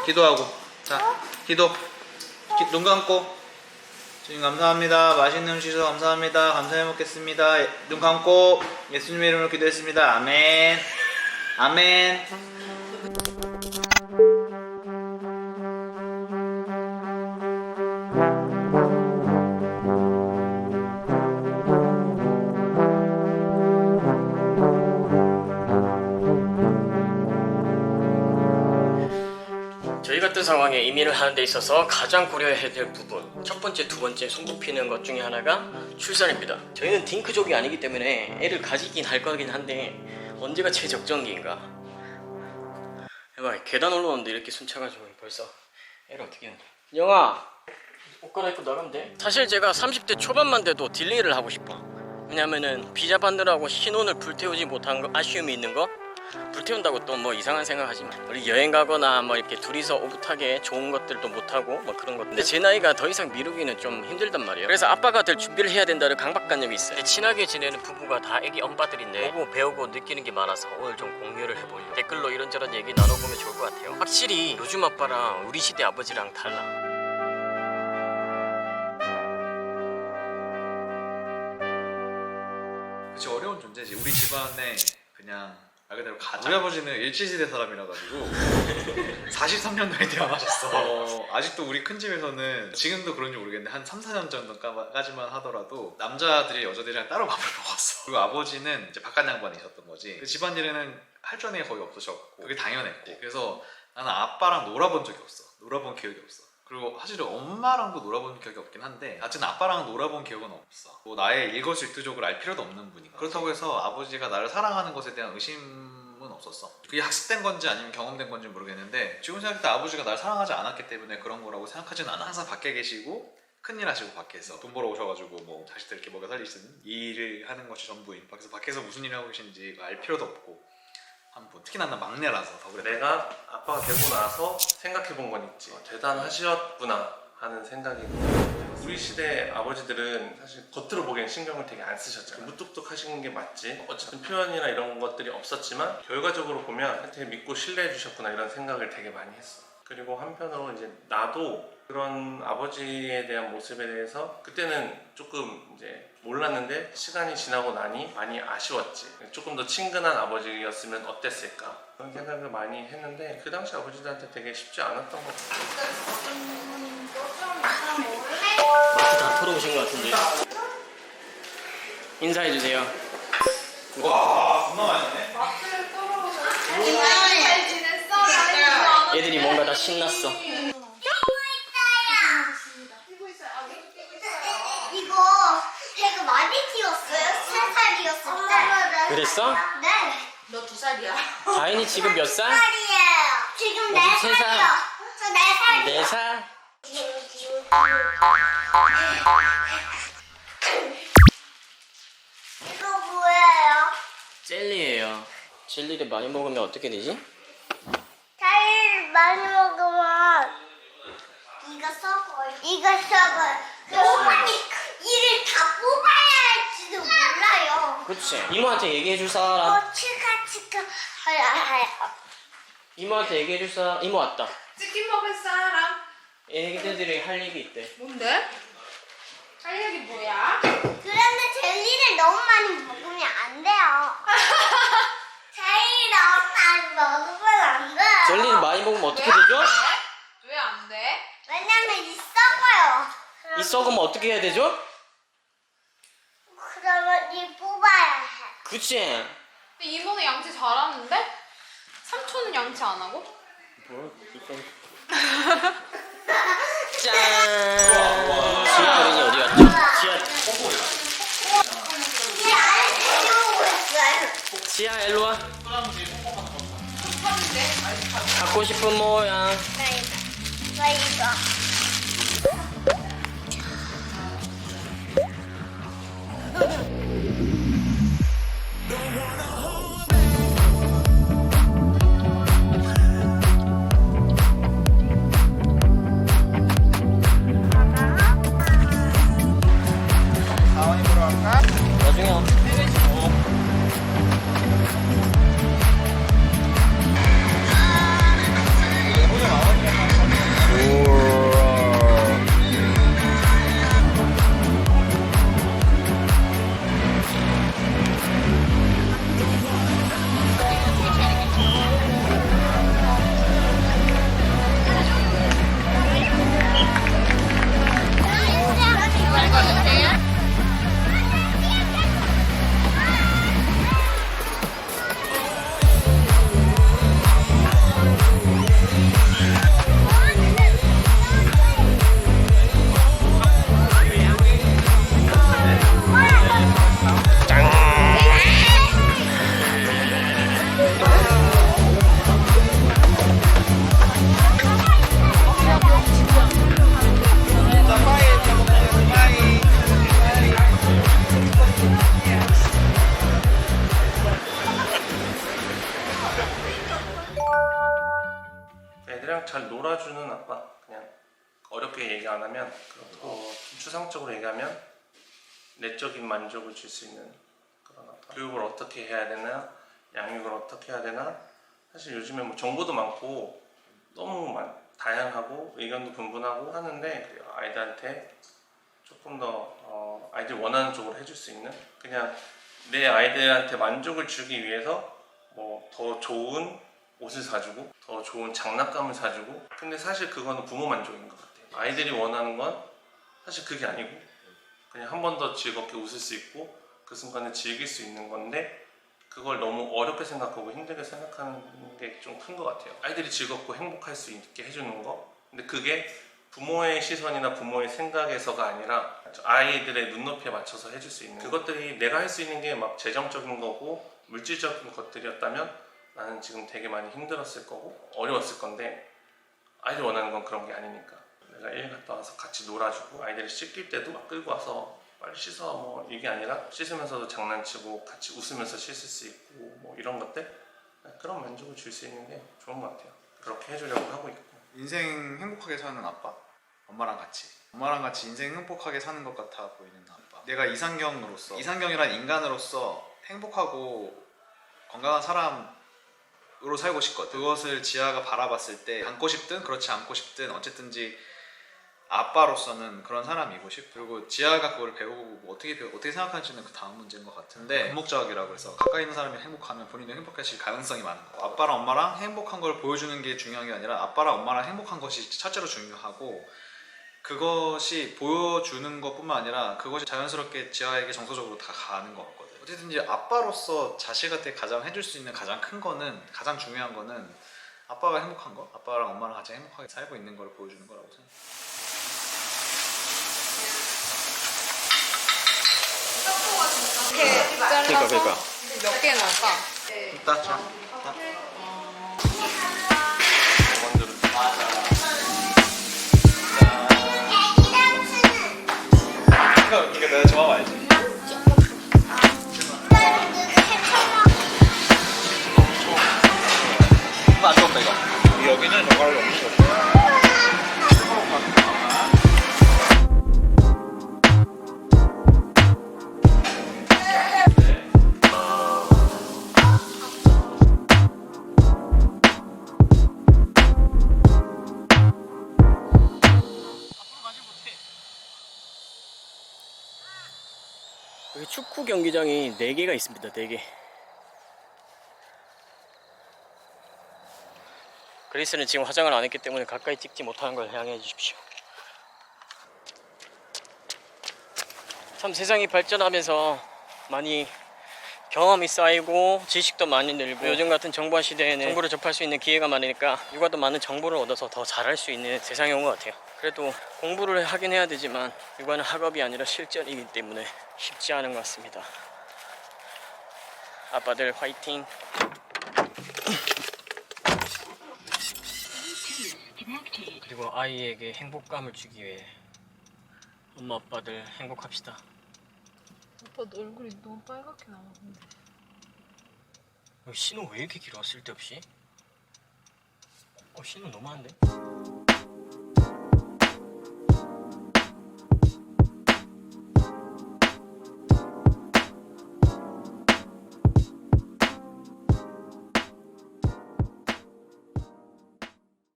기도하고. 자, 기도. 눈 감고. 주님 감사합니다. 맛있는 음식 주셔서 감사합니다. 감사해 먹겠습니다. 눈 감고 예수님의 이름으로 기도했습니다. 아멘. 아멘. 저희 같은 상황에 이민을 하는 데 있어서 가장 고려해야 될 부분, 첫 번째, 두 번째 손꼽히는 것 중에 하나가 출산입니다. 저희는 딩크족이 아니기 때문에 애를 가지긴 할 거긴 한데 언제가 최적정기인가. 해봐, 계단 올라오는데 이렇게 숨차가지고 벌써 애를 어떻게 하냐. 영아, 옷 갈아입고 나가면 돼. 사실 제가 30대 초반만 돼도 딜레이를 하고 싶어. 왜냐면은 비자 받느라고 신혼을 불태우지 못한 거, 아쉬움이 있는 거. 불태운다고 또 뭐 이상한 생각하지 마. 우리 여행 가거나 뭐 이렇게 둘이서 오붓하게 좋은 것들도 못하고 뭐 그런 것. 근데 제 나이가 더 이상 미루기는 좀 힘들단 말이에요. 그래서 아빠가 될 준비를 해야 된다는 강박관념이 있어요. 친하게 지내는 부부가 다 애기 엄빠들인데 보고 배우고 느끼는 게 많아서 오늘 좀 공유를 해보려고. 댓글로 이런저런 얘기 나눠보면 좋을 것 같아요. 확실히 요즘 아빠랑 우리 시대 아버지랑 달라. 그치, 어려운 존재지. 우리 집안에 그냥 말 그대로 우리 아버지는 일제시대 사람이라 가지고 43년도에 태어나셨어. 아직도 우리 큰 집에서는 지금도 그런지 모르겠는데 한 3, 4년 전까지만 하더라도 남자들이 여자들이랑 따로 밥을 먹었어. 그리고 아버지는 이제 바깥 양반이 있었던 거지. 집안일에는 할 줄 아는 게 거의 없으셨고 그게 당연했고. 그래서 나는 아빠랑 놀아본 적이 없어. 놀아본 기억이 없어. 그리고 사실 엄마랑도 놀아본 기억이 없긴 한데 아직은 아빠랑 놀아본 기억은 없어. 뭐 나의 일거수일투족을 알 필요도 없는 분이고. 그렇다고 해서 아버지가 나를 사랑하는 것에 대한 의심은 없었어. 그게 학습된 건지 아니면 경험된 건지 모르겠는데 지금 생각할 때 아버지가 나를 사랑하지 않았기 때문에 그런 거라고 생각하지는 않아. 항상 밖에 계시고 큰일 하시고 밖에서 돈 벌어 오셔가지고 뭐 자식들 이렇게 먹여 살리시는 일을 하는 것이 전부인. 밖에서 무슨 일을 하고 계신지 알 필요도 없고 한 분. 특히 나는 막내라서 더 그래. 내가 아빠가 되고 나서 생각해본 건 있지. 대단하셨구나 하는 생각이. 우리 시대 아버지들은 사실 겉으로 보기엔 신경을 되게 안 쓰셨잖아. 무뚝뚝하신 게 맞지. 어쨌든 표현이나 이런 것들이 없었지만 결과적으로 보면 되게 믿고 신뢰해 주셨구나 이런 생각을 되게 많이 했어. 그리고 한편으로 이제 나도 그런 아버지에 대한 모습에 대해서 그때는 조금 이제 몰랐는데 시간이 지나고 나니 많이 아쉬웠지. 조금 더 친근한 아버지였으면 어땠을까 그런 생각을 많이 했는데 그 당시 아버지들한테 되게 쉽지 않았던 것 같아요. 마트 다 털어오신 것 같은데. 인사해주세요. 와, 겁나 많이 나네. 마트를 털어오셨어. 잘 지냈어? 얘들이 뭔가 다 신났어. 이거 되게 많이 키웠어요. 3살이었을 때. 그랬어? 네. 너 2살이야? 다인이 지금 몇 살? 3살이에요. 지금 나 지금 4살이요. 저 4살이요. 4살? 이거 뭐예요? 젤리예요. 젤리를 많이 먹으면 어떻게 되지? 잘 많이 먹으면 이거 썩어요. 이거 썩어요. 어머니 이를 다 뽑아야 할지도 몰라요. 그치. 이모한테 얘기해줄 사람. 치카 하야. 이모한테 얘기해줄 사람. 이모 왔다. 치킨 먹을 사람? 애기들이 할 얘기 있대. 뭔데? 할 얘기 뭐야? 그런데 젤리를 너무 많이 먹으면 안 돼요. 젤리 너무 많이 먹으면 안 돼요. 젤리를 많이 먹으면 어떻게 되죠? 왜 안 돼? 왜냐면 이 썩어요. 이 썩으면 어떻게 해야 되죠? 그러면 이 뽑아야 해. 그치. 근데 이모는 양치 잘하는데? 삼촌은 양치 안 하고? 뭐? 짠! 지아 어린이 어디 갔죠? 이게 안에 데려오고 있어요. 지아 일로 와. 갖고 싶은 모양. 나 이거. 나중에 와. 예보좀 나오니까 놀아주는 아빠. 그냥 어렵게 얘기 안 하면 좀 추상적으로 얘기하면 내적인 만족을 줄 수 있는 그런 아빠. 교육을 어떻게 해야 되나, 양육을 어떻게 해야 되나. 사실 요즘에 뭐 정보도 많고 너무 다양하고 의견도 분분하고 하는데 아이들한테 조금 더 아이들 원하는 쪽으로 해줄 수 있는, 그냥 내 아이들한테 만족을 주기 위해서 뭐 더 좋은 옷을 사주고 더 좋은 장난감을 사주고, 근데 사실 그거는 부모 만족인 것 같아요. 아이들이 원하는 건 사실 그게 아니고 그냥 한 번 더 즐겁게 웃을 수 있고 그 순간을 즐길 수 있는 건데, 그걸 너무 어렵게 생각하고 힘들게 생각하는 게 좀 큰 것 같아요. 아이들이 즐겁고 행복할 수 있게 해주는 거, 근데 그게 부모의 시선이나 부모의 생각에서가 아니라 아이들의 눈높이에 맞춰서 해줄 수 있는, 그것들이 내가 할 수 있는 게 막 재정적인 거고 물질적인 것들이었다면 나는 지금 되게 많이 힘들었을 거고 어려웠을 건데, 아이들이 원하는 건 그런 게 아니니까 내가 일 갔다 와서 같이 놀아주고 아이들이 씻길 때도 막 끌고 와서 빨리 씻어 뭐 이게 아니라 씻으면서도 장난치고 같이 웃으면서 씻을 수 있고 뭐 이런 것들, 그런 만족을 줄 수 있는 게 좋은 것 같아요. 그렇게 해주려고 하고 있고. 인생 행복하게 사는 아빠? 엄마랑 같이 인생 행복하게 사는 것 같아 보이는 아빠. 내가 이상경이란 인간으로서 행복하고 건강한 사람으로 살고 싶거든. 그것을 지아가 바라봤을 때 안고 싶든 그렇지 않고 싶든 어쨌든지 아빠로서는 그런 사람이고 싶고, 그리고 지아가 그걸 배우고 뭐 어떻게 생각하는지는 그 다음 문제인 것 같은데, 금목적이라고 해서 가까이 있는 사람이 행복하면 본인도 행복해질 가능성이 많은 거. 아빠랑 엄마랑 행복한 걸 보여주는 게 중요한 게 아니라 아빠랑 엄마랑 행복한 것이 첫째로 중요하고, 그것이 보여주는 것뿐만 아니라 그것이 자연스럽게 지아에게 정서적으로 다 가는 것 같거든. 어쨌든지 아빠로서 자식한테 가장 해줄 수 있는 가장 큰 거는, 가장 중요한 거는 아빠가 행복한 거, 아빠랑 엄마랑 같이 행복하게 살고 있는 걸 보여주는 거라고 생각해. 이렇게 잘라서 그러니까. 몇 개 넣을까? 일단 자, 원들은 이거 내가 좋아하면 알지? 이거 안 좋았다 이거. 여기는 정갈이 없는 거. 여기 축구 경기장이 4개가 있습니다. 4개. 그리스는 지금 화장을 안 했기 때문에 가까이 찍지 못하는 걸 양해해 주십시오. 참 세상이 발전하면서 많이 경험이 쌓이고 지식도 많이 늘고, 요즘 같은 정보화 시대에는 정보를 접할 수 있는 기회가 많으니까 누가 더 많은 정보를 얻어서 더 잘할 수 있는 세상이 온 것 같아요. 그래도 공부를 하긴 해야 되지만 육아는 학업이 아니라 실전이기 때문에 쉽지 않은 것 같습니다. 아빠들 화이팅! 그리고 아이에게 행복감을 주기 위해 엄마 아빠들 행복합시다. 오빠 너 얼굴이 너무 빨갛게 나와. 근데. 신호 왜 이렇게 길어? 쓸데없이? 신호 너무한데?